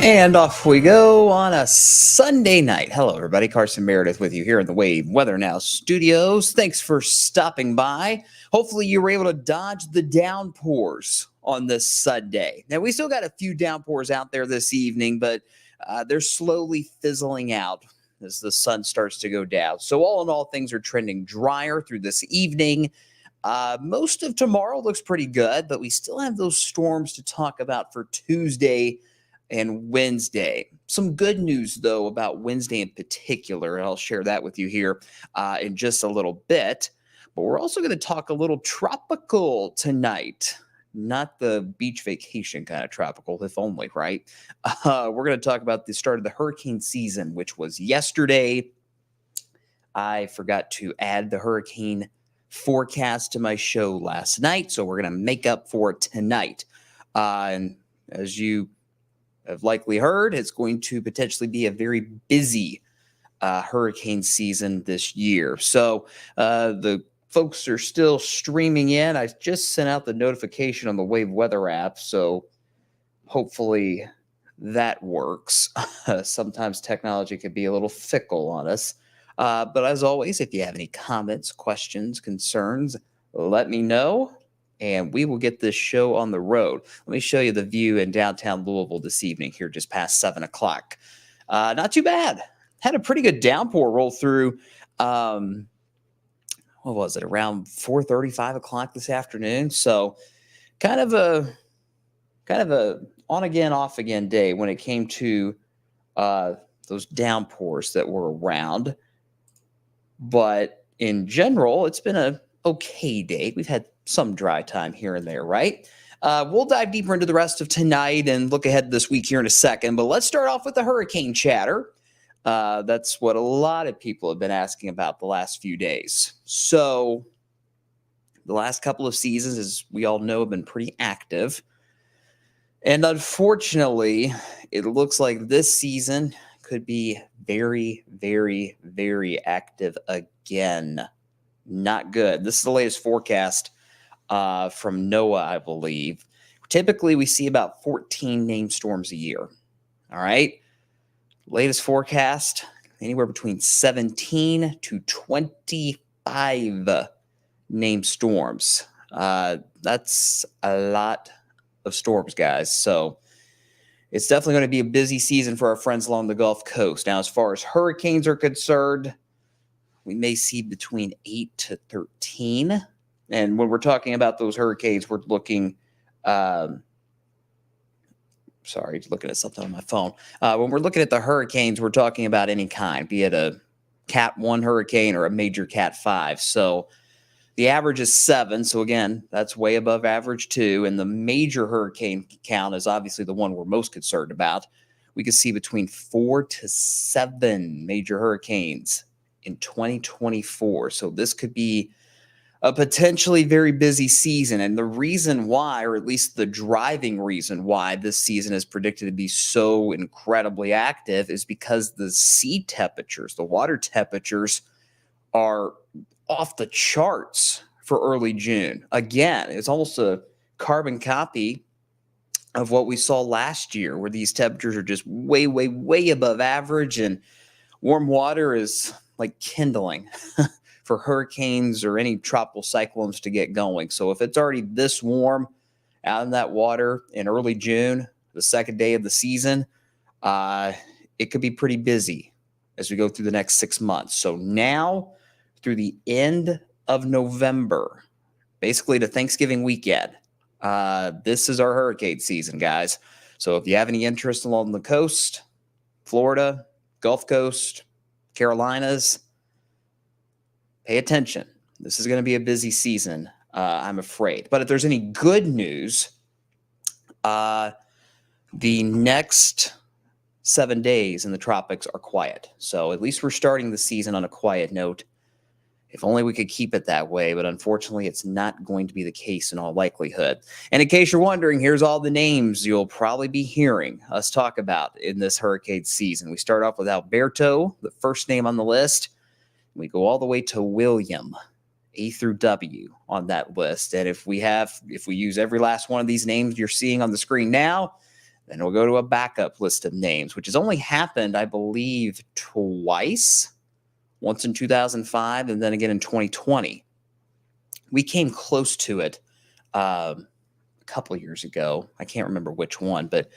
And off we go on a Sunday night. Hello, everybody. Carson Meredith with you here in the Wave Weather Now studios. Thanks for stopping by. Hopefully, you were able to dodge the downpours on this Sunday. Now, we still got a few downpours out there this evening, but they're slowly fizzling out as the sun starts to go down. So, all in all, things are trending drier through this evening. Most of tomorrow looks pretty good, but we still have those storms to talk about for Tuesday and Wednesday. Some good news, though, about Wednesday in particular, and I'll share that with you here in just a little bit. But we're also going to talk a little tropical tonight. Not the beach vacation kind of tropical, if only, right? We're going to talk about the start of the hurricane season, which was yesterday. I forgot to add the hurricane forecast to my show last night, so we're going to make up for it tonight. And as you have likely heard, it's going to potentially be a very busy hurricane season this year. So the folks are still streaming in. I just sent out the notification on the Wave Weather app, so hopefully that works. Sometimes technology can be a little fickle on us. But as always, if you have any comments, questions, concerns, let me know, and we will get this show on the road. Let me show you the view in downtown Louisville this evening here just past 7 o'clock. Not too bad. Had a pretty good downpour roll through, what was it, around 4:30, 5 o'clock this afternoon. So kind of a on again, off again day when it came to those downpours that were around. But in general, it's been a okay day. We've had some dry time here and there, right? We'll dive deeper into the rest of tonight and look ahead this week here in a second. But let's start off with the hurricane chatter. That's what a lot of people have been asking about the last few days. So the last couple of seasons, as we all know, have been pretty active. And unfortunately, it looks like this season could be very, very, very active again. Not good. This is the latest forecast from NOAA, I believe. Typically, we see about 14 named storms a year. All right. Latest forecast, anywhere between 17 to 25 named storms. That's a lot of storms, guys. So it's definitely going to be a busy season for our friends along the Gulf Coast. Now, as far as hurricanes are concerned, we may see between 8 to 13. And when we're talking about those hurricanes, we're looking, looking at something on my phone. When we're looking at the hurricanes, we're talking about any kind, be it a Cat 1 hurricane or a major Cat 5. So the average is 7. So again, that's way above average too. And the major hurricane count is obviously the one we're most concerned about. We could see between 4 to 7 major hurricanes in 2024. So this could be a potentially very busy season. And the reason why, or at least the driving reason why this season is predicted to be so incredibly active, is because the sea temperatures, the water temperatures, are off the charts for early June. Again, it's almost a carbon copy of what we saw last year, where these temperatures are just way, way, way above average, and warm water is like kindling for hurricanes or any tropical cyclones to get going. So if it's already this warm out in that water in early June, the second day of the season, it could be pretty busy as we go through the next 6 months. So now through the end of November, basically to Thanksgiving weekend, this is our hurricane season, guys. So if you have any interest along the coast, Florida, Gulf Coast, Carolinas, pay attention. This is going to be a busy season, I'm afraid. But if there's any good news, the next 7 days in the tropics are quiet. So at least we're starting the season on a quiet note. If only we could keep it that way, but unfortunately, it's not going to be the case in all likelihood. And in case you're wondering, here's all the names you'll probably be hearing us talk about in this hurricane season. We start off with Alberto, the first name on the list. We go all the way to William, A through W on that list. And if we use every last one of these names you're seeing on the screen now, Then we'll go to a backup list of names, which has only happened, I believe, twice. Once in 2005 and then again in 2020. We came close to it a couple of years ago. I can't remember which one, but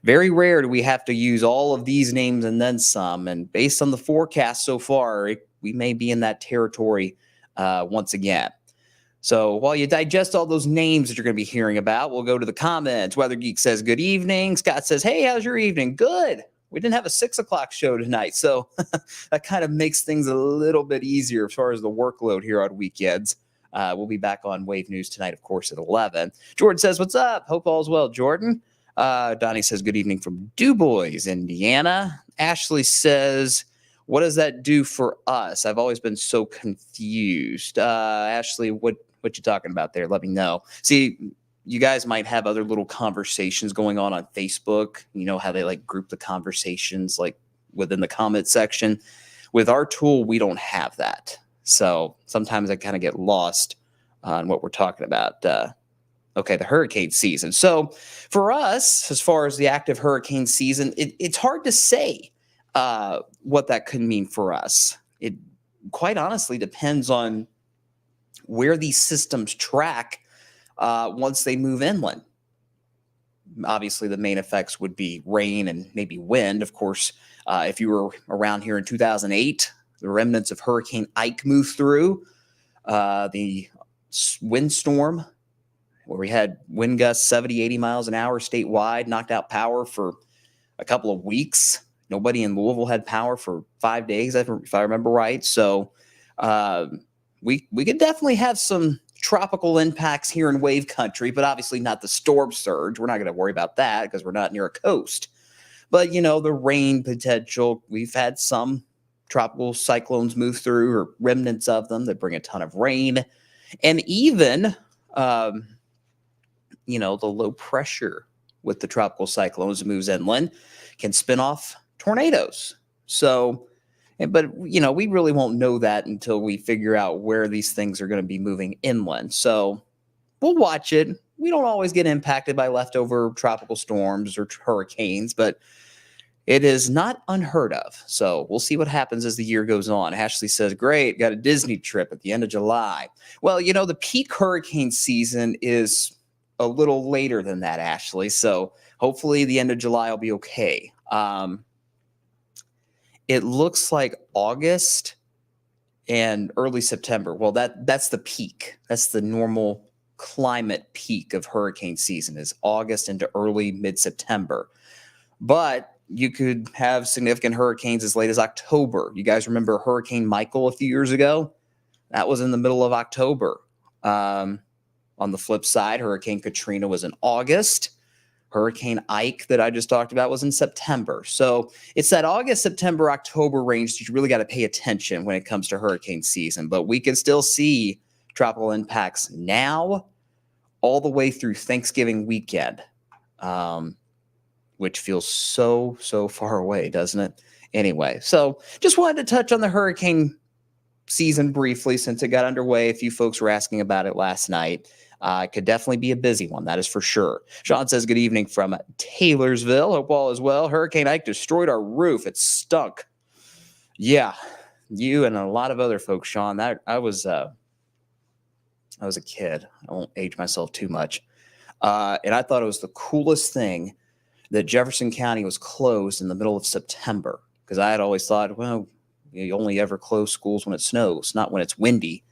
very rare do we have to use all of these names and then some. And based on the forecast so far, we may be in that territory once again. So while you digest all those names that you're going to be hearing about, we'll go to the comments. Weather Geek says, good evening. Scott says, hey, how's your evening? Good. We didn't have a 6 o'clock show tonight, so that kind of makes things a little bit easier as far as the workload here on weekends. We'll be back on Wave News tonight, of course, at 11. Jordan says, what's up? Hope all's well, Jordan. Donnie says, good evening from DuBois, Indiana. Ashley says, what does that do for us? I've always been so confused. Ashley, what you talking about there? Let me know. See, you guys might have other little conversations going on Facebook. You know how they like group the conversations like within the comment section. With our tool, we don't have that. So sometimes I kind of get lost on what we're talking about. Okay, the hurricane season. So for us, as far as the active hurricane season, it's hard to say what that could mean for us. It quite honestly depends on where these systems track once they move inland. Obviously, the main effects would be rain and maybe wind. Of course, if you were around here in 2008, the remnants of Hurricane Ike moved through. The windstorm, where we had wind gusts 70, 80 miles an hour statewide, knocked out power for a couple of weeks. Nobody in Louisville had power for 5 days, if I remember right. So we could definitely have some tropical impacts here in wave country, but obviously not the storm surge. We're not going to worry about that because we're not near a coast. But, you know, the rain potential, we've had some tropical cyclones move through or remnants of them that bring a ton of rain. And even, you know, the low pressure with the tropical cyclones moves inland can spin off tornadoes. So, but, you know, we really won't know that until we figure out where these things are going to be moving inland. So we'll watch it. We don't always get impacted by leftover tropical storms or hurricanes, but it is not unheard of. So we'll see what happens as the year goes on. Ashley says, great, got a Disney trip at the end of July. Well, you know, the peak hurricane season is a little later than that, Ashley. So hopefully the end of July will be okay. It looks like August and early September. Well, that's the peak. That's the normal climate peak of hurricane season is August into early mid-September. But you could have significant hurricanes as late as October. You guys remember Hurricane Michael a few years ago? That was in the middle of October. On the flip side, Hurricane Katrina was in August. Hurricane Ike that I just talked about was in September. So it's that August, September, October range that you really got to pay attention when it comes to hurricane season. But we can still see tropical impacts now all the way through Thanksgiving weekend, which feels so far away, doesn't it? Anyway, so just wanted to touch on the hurricane season briefly since it got underway. A few folks were asking about it last night. It could definitely be a busy one, that is for sure. Sean says, good evening from Taylorsville. Hope all is well. Hurricane Ike destroyed our roof. It stunk. Yeah, you and a lot of other folks, Sean. I was a kid. I won't age myself too much. And I thought it was the coolest thing that Jefferson County was closed in the middle of September, because I had always thought, well, you only ever close schools when it snows, not when it's windy.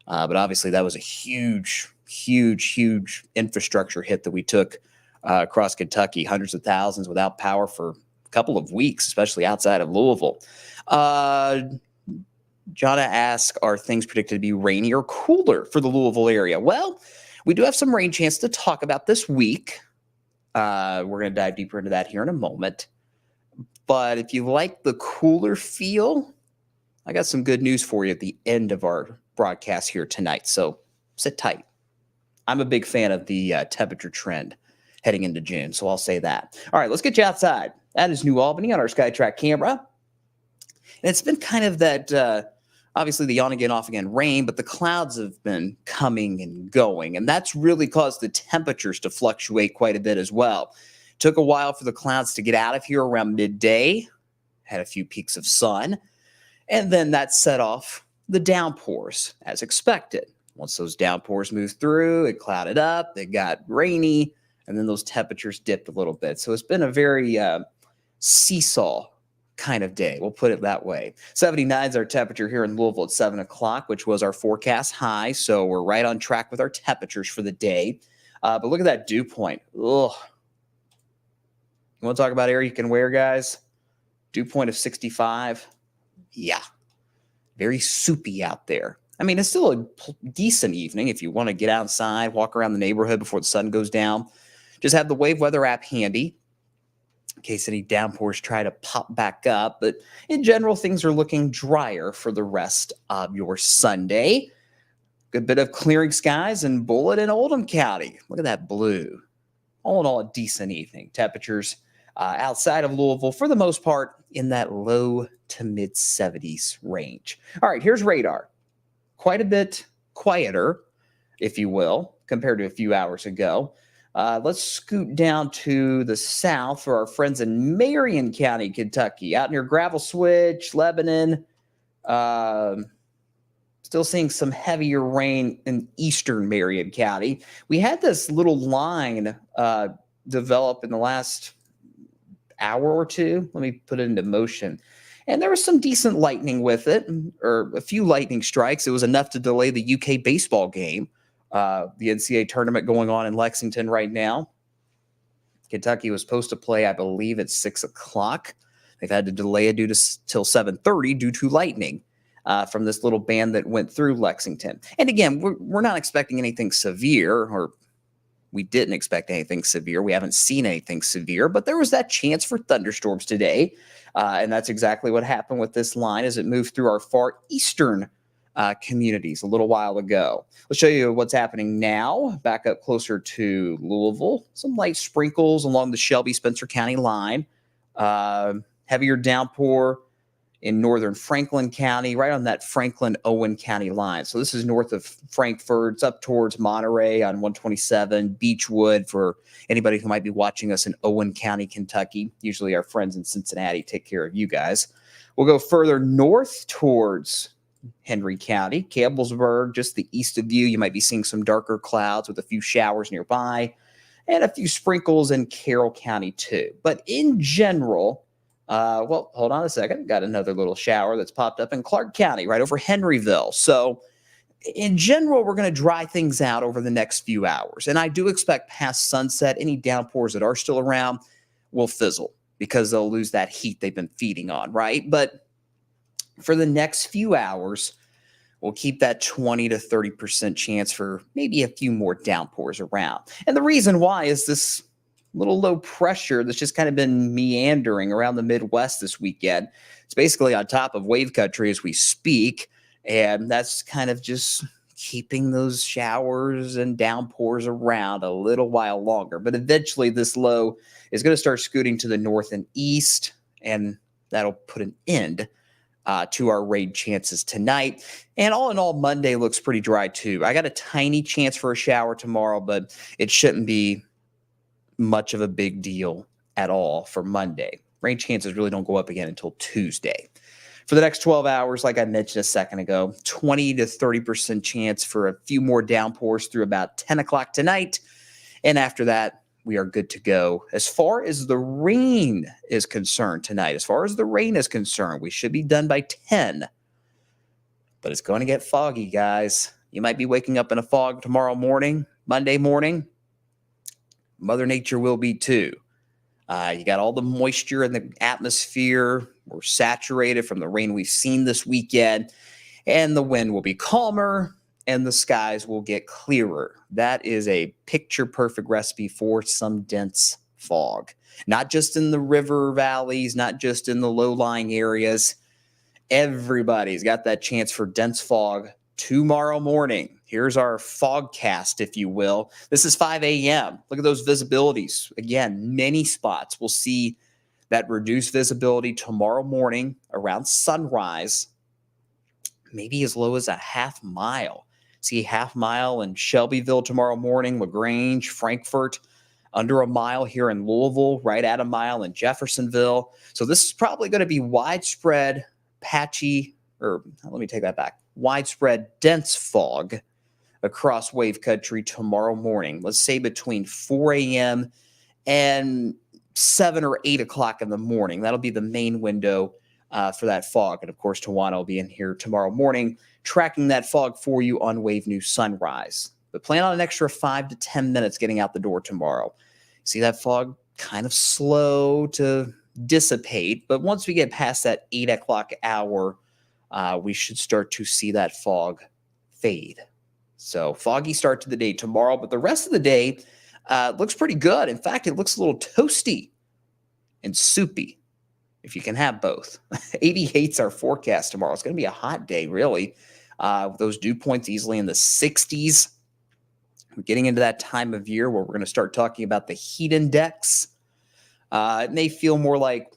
But obviously that was a huge infrastructure hit that we took across Kentucky, hundreds of thousands without power for a couple of weeks, especially outside of Louisville. Jonna asks, are things predicted to be rainy or cooler for the Louisville area? Well, we do have some rain chance to talk about this week. We're going to dive deeper into that here in a moment. But if you like the cooler feel, I got some good news for you at the end of our broadcast here tonight. So sit tight. I'm a big fan of the temperature trend heading into June, so I'll say that. All right, let's get you outside. That is New Albany on our SkyTrack camera. And it's been kind of that, obviously the on-again, off-again rain, but the clouds have been coming and going, and that's really caused the temperatures to fluctuate quite a bit as well. Took a while for the clouds to get out of here around midday. Had a few peaks of sun. And then that set off the downpours as expected. Once those downpours moved through, it clouded up, it got rainy, and then those temperatures dipped a little bit. So it's been a very seesaw kind of day. We'll put it that way. 79 is our temperature here in Louisville at 7 o'clock, which was our forecast high. So we're right on track with our temperatures for the day. But look at that dew point. Ugh. You want to talk about air you can wear, guys? Dew point of 65. Yeah. Very soupy out there. I mean, it's still a decent evening if you want to get outside, walk around the neighborhood before the sun goes down. Just have the Wave Weather app handy in case any downpours try to pop back up. But in general, things are looking drier for the rest of your Sunday. Good bit of clearing skies in Bullitt and Oldham County. Look at that blue. All in all, a decent evening. Temperatures outside of Louisville, for the most part, in that low to mid 70s range. All right, here's radar. Quite a bit quieter, if you will, compared to a few hours ago. Let's scoot down to the south for our friends in Marion County, Kentucky, out near Gravel Switch, Lebanon. Still seeing some heavier rain in eastern Marion County. We had this little line develop in the last hour or two. Let me put it into motion. And there was some decent lightning with it, or a few lightning strikes. It was enough to delay the UK baseball game, the NCAA tournament going on in Lexington right now. Kentucky was supposed to play, I believe, at 6 o'clock. They've had to delay it till 7:30 due to lightning from this little band that went through Lexington. And again, we're not expecting anything severe, or we didn't expect anything severe. We haven't seen anything severe, but there was that chance for thunderstorms today. And that's exactly what happened with this line as it moved through our far eastern communities a little while ago. Let's show you what's happening now. Back up closer to Louisville. Some light sprinkles along the Shelby-Spencer County line. Heavier downpour in northern Franklin County, right on that Franklin-Owen County line. So this is north of Frankfort. It's up towards Monterey on 127, Beechwood for anybody who might be watching us in Owen County, Kentucky. Usually our friends in Cincinnati take care of you guys. We'll go further north towards Henry County, Campbellsburg, just the east of you. You might be seeing some darker clouds with a few showers nearby and a few sprinkles in Carroll County too. But in general, well, hold on a second. Got another little shower that's popped up in Clark County, right over Henryville. So in general, we're going to dry things out over the next few hours. And I do expect past sunset, any downpours that are still around will fizzle because they'll lose that heat they've been feeding on, right? But for the next few hours, we'll keep that 20 to 30% chance for maybe a few more downpours around. And the reason why is this little low pressure that's just kind of been meandering around the Midwest this weekend. It's basically on top of wave country as we speak, and that's kind of just keeping those showers and downpours around a little while longer. But eventually this low is going to start scooting to the north and east, and that'll put an end to our rain chances tonight. And all in all, Monday looks pretty dry too. I got a tiny chance for a shower tomorrow, but it shouldn't be much of a big deal at all for Monday. Rain chances really don't go up again until Tuesday. For the next 12 hours, like I mentioned a second ago, 20 to 30% chance for a few more downpours through about 10 o'clock tonight. And after that, we are good to go. As far as the rain is concerned tonight, we should be done by 10. But it's going to get foggy, guys. You might be waking up in a fog tomorrow morning, Monday morning. Mother Nature will be too. You got all the moisture in the atmosphere. We're saturated from the rain we've seen this weekend. And the wind will be calmer and the skies will get clearer. That is a picture-perfect recipe for some dense fog. Not just in the river valleys, not just in the low-lying areas. Everybody's got that chance for dense fog tomorrow morning. Here's our fogcast, if you will. This is 5 a.m. Look at those visibilities. Again, many spots will see that reduced visibility tomorrow morning around sunrise, maybe as low as a half mile. See half mile in Shelbyville tomorrow morning, LaGrange, Frankfort. under a mile here in Louisville, right at a mile in Jeffersonville. So this is probably going to be widespread, patchy, or let me take that back, widespread dense fog across wave country tomorrow morning. Let's say between 4 a.m. and 7 or 8 o'clock in the morning. That'll be the main window for that fog. And of course, Tawana will be in here tomorrow morning tracking that fog for you on Wave News Sunrise. But plan on an extra 5 to 10 minutes getting out the door tomorrow. See that fog kind of slow to dissipate, but once we get past that 8 o'clock hour, we should start to see that fog fade. So foggy start to the day tomorrow, but the rest of the day looks pretty good. In fact, it looks a little toasty and soupy, if you can have both. 88's our forecast tomorrow. It's going to be a hot day, really. Those dew points easily in the 60s. We're getting into that time of year where we're going to start talking about the heat index. It may feel more like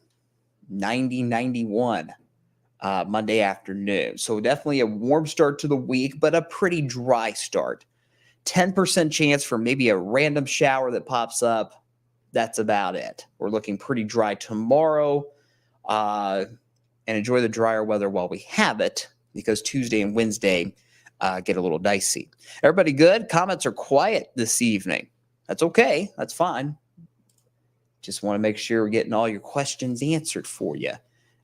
90, 91 Monday afternoon. So definitely a warm start to the week, but a pretty dry start. 10% chance for maybe a random shower that pops up. That's about it. We're looking pretty dry tomorrow. And enjoy the drier weather while we have it, because Tuesday and Wednesday get a little dicey. Everybody good? Comments are quiet this evening. That's okay. That's fine. Just want to make sure we're getting all your questions answered for you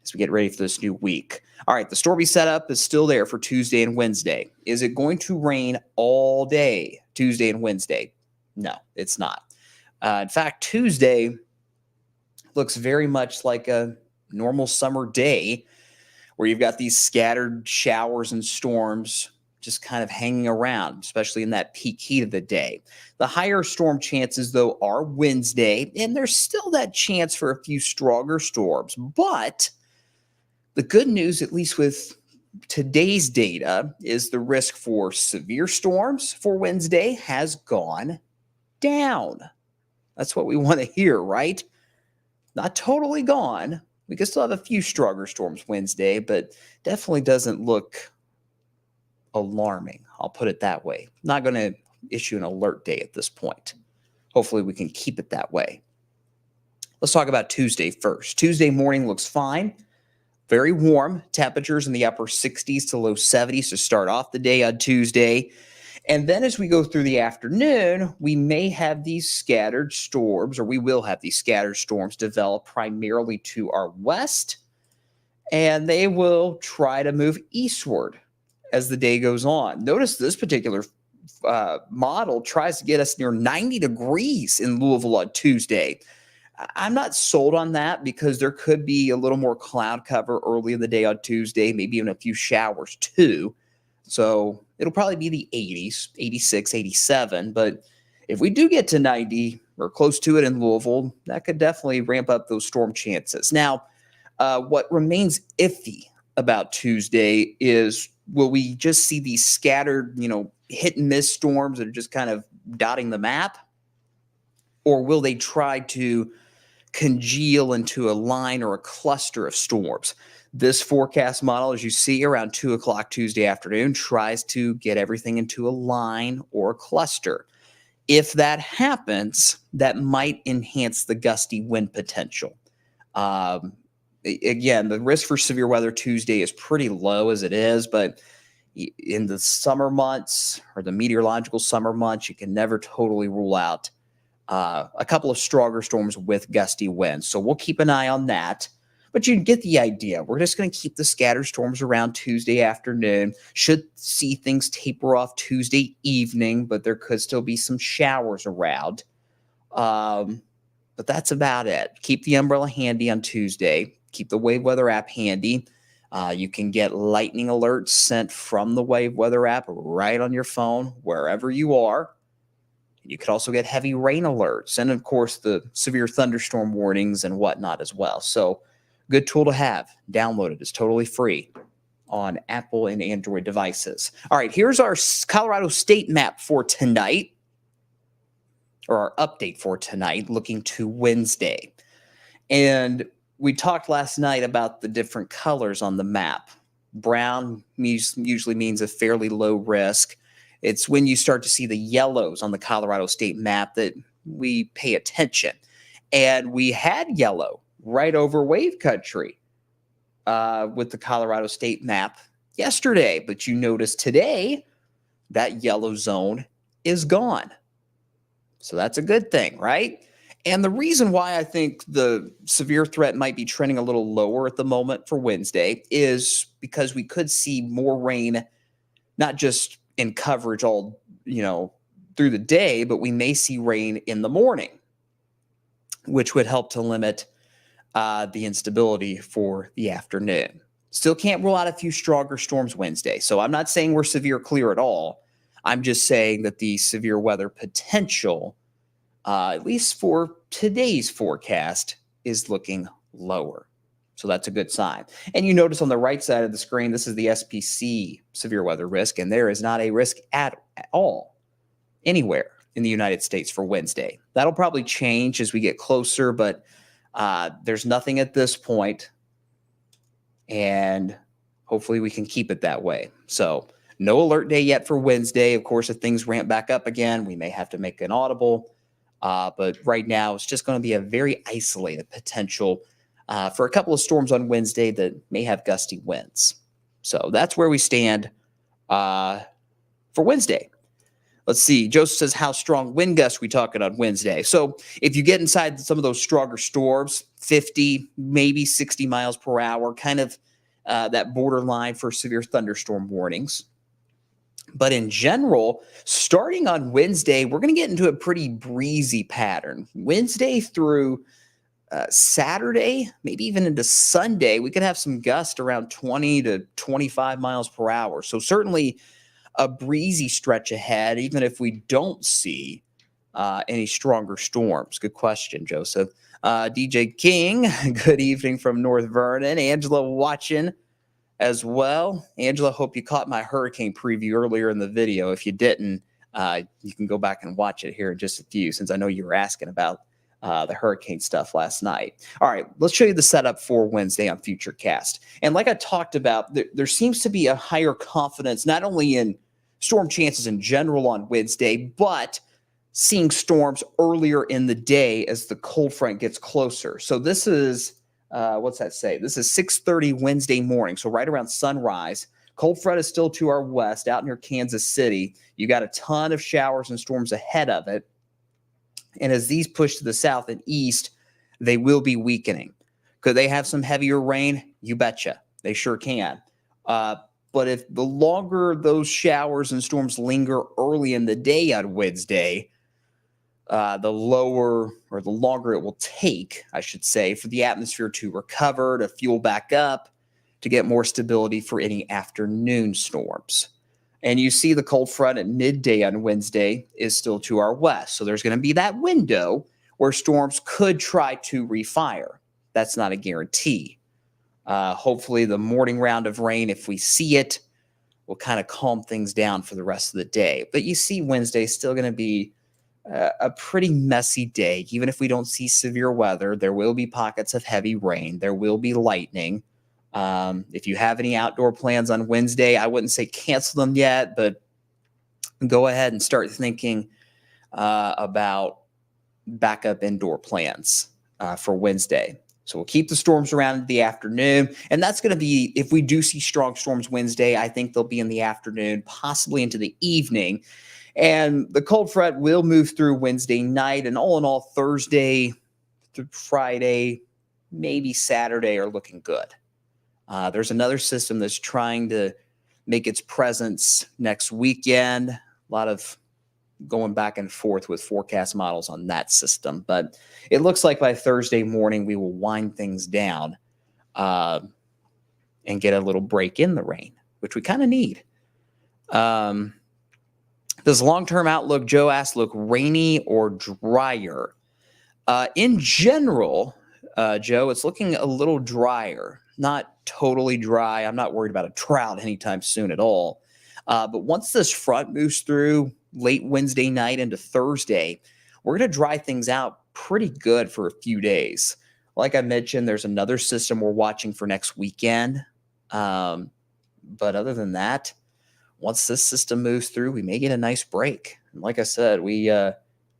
as we get ready for this new week. All right, the stormy setup is still there for Tuesday and Wednesday. Is it going to rain all day Tuesday and Wednesday? No, it's not. In fact, Tuesday looks very much like a normal summer day where you've got these scattered showers and storms just kind of hanging around, especially in that peak heat of the day. The higher storm chances, though, are Wednesday, and there's still that chance for a few stronger storms. But the good news, at least with today's data, is the risk for severe storms for Wednesday has gone down. That's what we want to hear, right? Not totally gone. We can still have a few stronger storms Wednesday, but definitely doesn't look alarming. I'll put it that way. Not going to issue an alert day at this point. Hopefully we can keep it that way. Let's talk about Tuesday first. Tuesday morning looks fine. Very warm. Temperatures in the upper 60s to low 70s to start off the day on Tuesday. And then as we go through the afternoon, we may have these scattered storms, or we will have these scattered storms develop primarily to our west, and they will try to move eastward as the day goes on. Notice this particular model tries to get us near 90 degrees in Louisville on Tuesday. I'm not sold on that because there could be a little more cloud cover early in the day on Tuesday, maybe even a few showers too. So it'll probably be the 80s, 86, 87. But if we do get to 90 or close to it in Louisville, that could definitely ramp up those storm chances. Now, what remains iffy about Tuesday is, will we just see these scattered, hit and miss storms that are just kind of dotting the map? Or will they try to congeal into a line or a cluster of storms? This forecast model, as you see, around 2 o'clock Tuesday afternoon, tries to get everything into a line or a cluster. If that happens, that might enhance the gusty wind potential. Again, the risk for severe weather Tuesday is pretty low as it is, but in the summer months or the meteorological summer months, you can never totally rule out a couple of stronger storms with gusty winds. So we'll keep an eye on that. But you get the idea. We're just going to keep the scattered storms around Tuesday afternoon. Should see things taper off Tuesday evening, but there could still be some showers around. But that's about it. Keep the umbrella handy on Tuesday. Keep the Wave Weather app handy. You can get lightning alerts sent from the Wave Weather app right on your phone, wherever you are. You could also get heavy rain alerts and, of course, the severe thunderstorm warnings and whatnot as well. So good tool to have. Download it. It's totally free on Apple and Android devices. All right, here's our Colorado State map for tonight, or our update for tonight, looking to Wednesday. And we talked last night about the different colors on the map. Brown usually means a fairly low risk. It's when you start to see the yellows on the Colorado State map that we pay attention. And we had yellow right over wave country with the Colorado State map yesterday. But you notice today that yellow zone is gone. So that's a good thing, right? And the reason why I think the severe threat might be trending a little lower at the moment for Wednesday is because we could see more rain, not just in coverage all, through the day, but we may see rain in the morning, which would help to limit the instability for the afternoon. Still can't rule out a few stronger storms Wednesday. So I'm not saying we're severe clear at all. I'm just saying that the severe weather potential, at least for today's forecast, is looking lower. So that's a good sign. And you notice on the right side of the screen, this is the SPC severe weather risk, and there is not a risk at all anywhere in the United States for Wednesday. That'll probably change as we get closer, but there's nothing at this point, and hopefully we can keep it that way. So no alert day yet for Wednesday. Of course, if things ramp back up again, we may have to make an audible. But right now, it's just going to be a very isolated potential for a couple of storms on Wednesday that may have gusty winds. So that's where we stand for Wednesday. Let's see. Joseph says, how strong wind gusts we talking on Wednesday? So if you get inside some of those stronger storms, 50, maybe 60 miles per hour, kind of that borderline for severe thunderstorm warnings. But in general, starting on Wednesday, we're going to get into a pretty breezy pattern. Wednesday through Saturday, maybe even into Sunday, we could have some gusts around 20 to 25 miles per hour. So certainly a breezy stretch ahead, even if we don't see any stronger storms. Good question, Joseph. DJ King, good evening from North Vernon. Angela watching as well. Angela, hope you caught my hurricane preview earlier in the video. If you didn't, you can go back and watch it here in just a few, since I know you were asking about the hurricane stuff last night. All right, let's show you the setup for Wednesday on Futurecast. And like I talked about, there seems to be a higher confidence, not only in storm chances in general on Wednesday, but seeing storms earlier in the day as the cold front gets closer. So this is, what's that say? This is 6:30 Wednesday morning, so right around sunrise. Cold front is still to our west, out near Kansas City. You got a ton of showers and storms ahead of it. And as these push to the south and east, they will be weakening. Could they have some heavier rain? You betcha. They sure can. But if the longer those showers and storms linger early in the day on Wednesday, the lower or the longer it will take, I should say, for the atmosphere to recover, to fuel back up, to get more stability for any afternoon storms. And you see the cold front at midday on Wednesday is still to our west. So there's going to be that window where storms could try to refire. That's not a guarantee. Hopefully the morning round of rain, if we see it, will kind of calm things down for the rest of the day. But you see Wednesday is still going to be a pretty messy day. Even if we don't see severe weather, there will be pockets of heavy rain. There will be lightning. If you have any outdoor plans on Wednesday, I wouldn't say cancel them yet, but go ahead and start thinking about backup indoor plans for Wednesday. So we'll keep the storms around in the afternoon. And that's going to be, if we do see strong storms Wednesday, I think they'll be in the afternoon, possibly into the evening. And the cold front will move through Wednesday night. And all in all, Thursday through Friday, maybe Saturday are looking good. There's another system that's trying to make its presence next weekend. A lot of going back and forth with forecast models on that system. But it looks like by Thursday morning, we will wind things down and get a little break in the rain, which we kind of need. Does long-term outlook, Joe asked, look rainy or drier? In general, Joe, it's looking a little drier. Not totally dry. I'm not worried about a drought anytime soon at all. But once this front moves through late Wednesday night into Thursday, we're going to dry things out pretty good for a few days. Like I mentioned, there's another system we're watching for next weekend. But other than that, once this system moves through, we may get a nice break. And like I said, we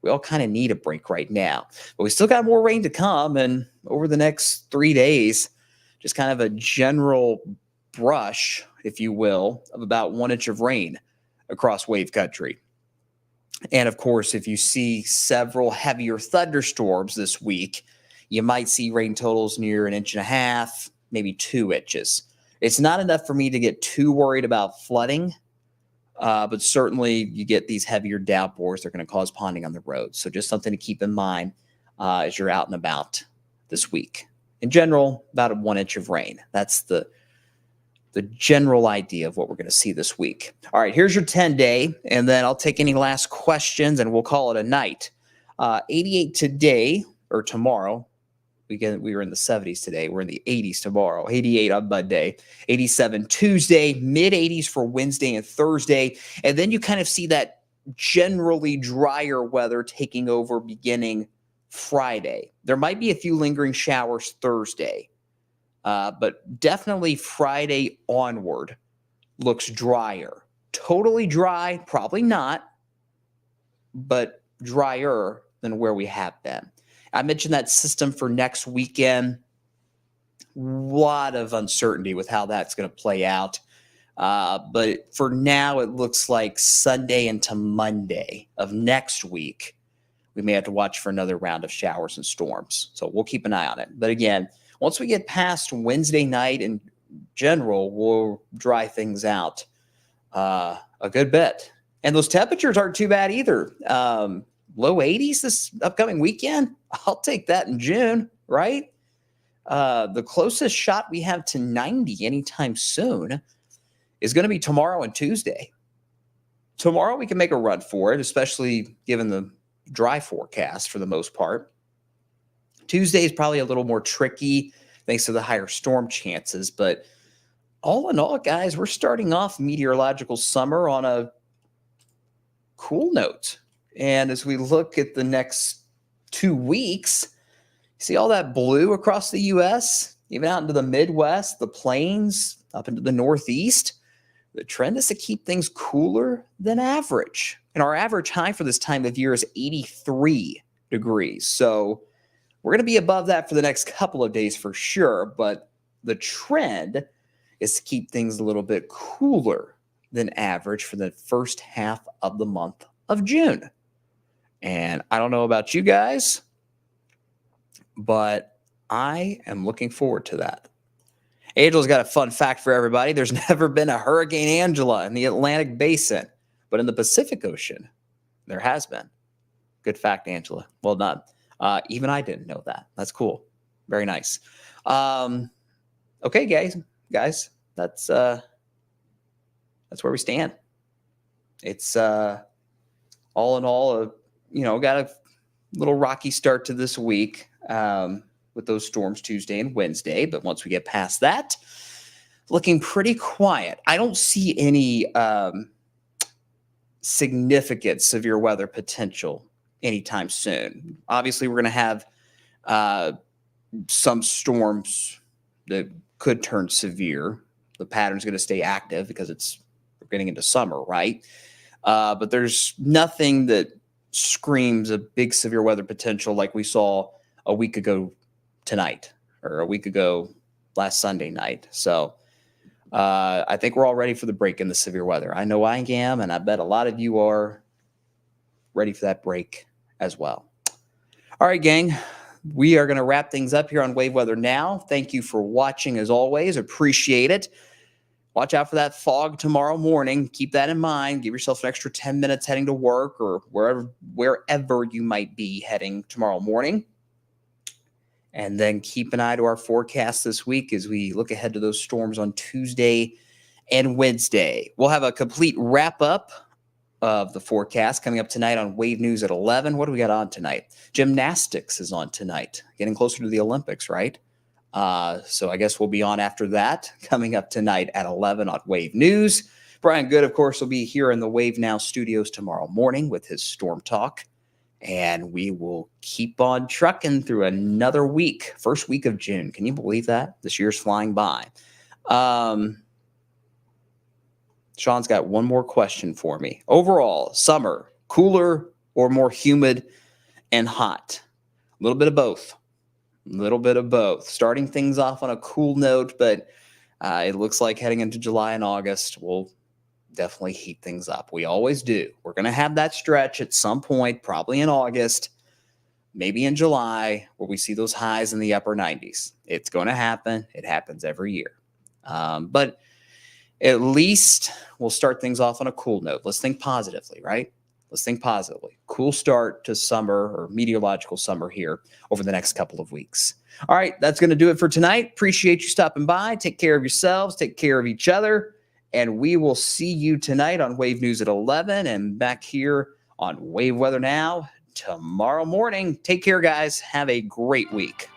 We all kind of need a break right now. But we still got more rain to come. And over the next 3 days, just kind of a general brush, if you will, of about 1 inch of rain across wave country. And of course, if you see several heavier thunderstorms this week, you might see rain totals near 1.5 inches, maybe 2 inches. It's not enough for me to get too worried about flooding, but certainly you get these heavier downpours. They're going to cause ponding on the road. So just something to keep in mind as you're out and about this week. In general, about a 1 inch of rain. That's the general idea of what we're going to see this week. All right, here's your 10-day, and then I'll take any last questions, and we'll call it a night. 88 today, or tomorrow. We were in the 70s today. We're in the 80s tomorrow. 88 on Monday. 87 Tuesday. Mid-80s for Wednesday and Thursday. And then you kind of see that generally drier weather taking over beginning Friday. There might be a few lingering showers Thursday. But definitely Friday onward looks drier. Totally dry, probably not, but drier than where we have been. I mentioned that system for next weekend. A lot of uncertainty with how that's going to play out. But for now, it looks like Sunday into Monday of next week, we may have to watch for another round of showers and storms. So we'll keep an eye on it. But again, once we get past Wednesday night in general, we'll dry things out a good bit. And those temperatures aren't too bad either. Low 80s this upcoming weekend. I'll take that in June, right? The closest shot we have to 90 anytime soon is going to be tomorrow and Tuesday. Tomorrow we can make a run for it, especially given the dry forecast for the most part. Tuesday is probably a little more tricky thanks to the higher storm chances. But all in all, guys, we're starting off meteorological summer on a cool note. And as we look at the next 2 weeks, see all that blue across the U.S., even out into the Midwest, the plains, up into the Northeast. The trend is to keep things cooler than average. And our average high for this time of year is 83 degrees. So we're going to be above that for the next couple of days for sure, but the trend is to keep things a little bit cooler than average for the first half of the month of June. And I don't know about you guys, but I am looking forward to that. Angela's got a fun fact for everybody. There's never been a Hurricane Angela in the Atlantic Basin, but in the Pacific Ocean, there has been. Good fact, Angela. Well done. Even I didn't know that. That's cool. Very nice. Okay, guys, that's where we stand. It's all in all, got a little rocky start to this week with those storms Tuesday and Wednesday. But once we get past that, looking pretty quiet. I don't see any significant severe weather potential anytime soon. Obviously, we're going to have some storms that could turn severe. The pattern's going to stay active because we're getting into summer, right? But there's nothing that screams a big severe weather potential like we saw a week ago tonight or a week ago last Sunday night. So I think we're all ready for the break in the severe weather. I know I am, and I bet a lot of you are ready for that break as well. All right, gang, we are going to wrap things up here on Wave Weather Now. Thank you for watching as always. Appreciate it. Watch out for that fog tomorrow morning. Keep that in mind. Give yourself an extra 10 minutes heading to work or wherever you might be heading tomorrow morning. And then keep an eye to our forecast this week as we look ahead to those storms on Tuesday and Wednesday. We'll have a complete wrap-up of the forecast coming up tonight on Wave News at 11. What do we got on tonight? Gymnastics is on tonight. Getting closer to the Olympics, right? So I guess we'll be on after that, coming up tonight at 11 on Wave News. Brian Good, of course, will be here in the Wave Now studios tomorrow morning with his Storm Talk. And we will keep on trucking through another week, first week of June. Can you believe that? This year's flying by. Sean's got one more question for me. Overall, summer, cooler, or more humid and hot? A little bit of both. A little bit of both. Starting things off on a cool note, but it looks like heading into July and August will definitely heat things up. We always do. We're going to have that stretch at some point, probably in August, maybe in July, where we see those highs in the upper 90s. It's going to happen. It happens every year. But at least we'll start things off on a cool note. Let's think positively, right? Let's think positively. Cool start to summer or meteorological summer here over the next couple of weeks. All right, that's going to do it for tonight. Appreciate you stopping by. Take care of yourselves. Take care of each other. And we will see you tonight on Wave News at 11 and back here on Wave Weather Now tomorrow morning. Take care, guys. Have a great week.